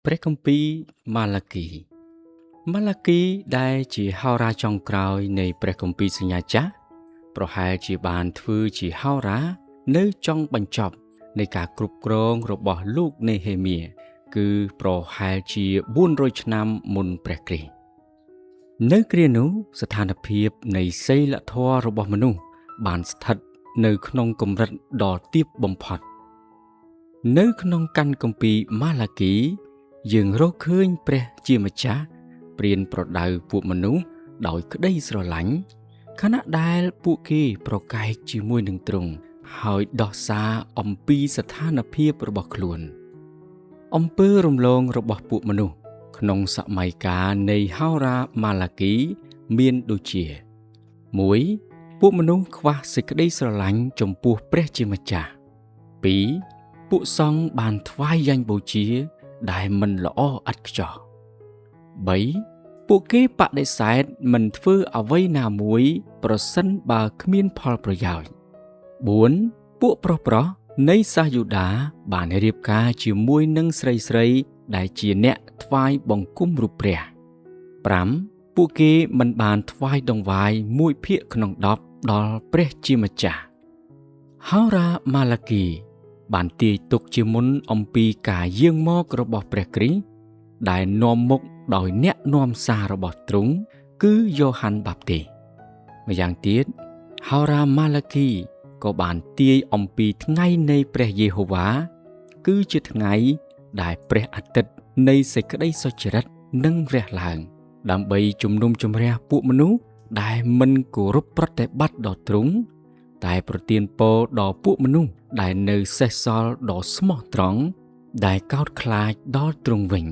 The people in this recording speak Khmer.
ព្រះគម្ពីរម៉ាឡាគីដែលជាហោរាចុងក្រោយនៃព្រះគម្ពីរសញ្ញាចាស់ប្រហែលជាបានធ្វើជាហោរានៅចុងបញ្ចប់នៃការគ្រប់គ្រងរបស់លោកនេហេមៀគឺប្រហែលជា400ឆ្នាំមុនព្រះគ្រីស្ទនៅគ្រានោះស្ថានភាពនៃសីលធម៌របស់មនុស្សបានស្ថិតនៅក្នុងកម្រិតដ៏ទាបបំផុតនៅក្នុងកាន់គម្ពីរម៉ាឡាគីយើងរកឃើញព្រះជាម្ចាស់ព្រានប្រដៅពួកមនុស្សដោយក្តីស្រឡាញ់ខណៈដែលពួកគេប្រកែកជាមួយនឹងទ្រង់ហើយដោះសារអំពីស្ថានភាពរបស់ខ្លួនអំពើរំលងរបស់ពួកមនុស្សក្នុងសម័យកាលនៃហោរាម៉ាឡាគីមានដូចជា 1. ពួកមនុស្សខ្វះសេចក្តីស្រឡាញ់ចំពោះព្រះជាម្ចាស់ 2. ពួកសង្ឃបានថ្វាយយ៉ាញ់បូជាដែលមិនល្អឥតខ្ចោះ 3. ពួកគេបដិសេធមិនធ្វើអ្វីណាមួយប្រសិនបើគ្មានផលប្រយោជន៍ 4. ពួកប្រុសៗនៃសាសយូដាបានរៀបការជាមួយនឹងស្រីៗដែលជាអ្នកថ្វាយបង្គំរូបព្រះ 5. ពួកគេមិនបានថ្វាយដង្វាយ1ភាគក្នុង10ដល់ព្រះជាម្ចាស់ហោរាម៉ាឡាគីបានទាយទុកជាមុនអំពីការយាងមករបស់ព្រះគ្រីស្ទដែលនាំមុខដោយអ្នកនាំសាររបស់ទ្រង់គឺយ៉ូហាន់បាបទីម្យ៉ាងទៀតហោរាម៉ាឡាគីក៏បានទាយអំពីថ្ងៃនៃព្រះយេហូវ៉ាគឺជាថ្ងៃដែលព្រះអាទិត្យនៃសេចក្តីសុចរិតនឹងរះឡើងដើម្បីជំនុំជម្រះពួកមនុស្សដែលមិនគោរពប្រតិបត្តិដល់ទ្រង់តែប្រទានពរដល់ពួកមនុស្សដែលនៅសេសសល់ដ៏ស្មោះត្រង់ដែលកោតខ្លាចដល់ទ្រង់វិញ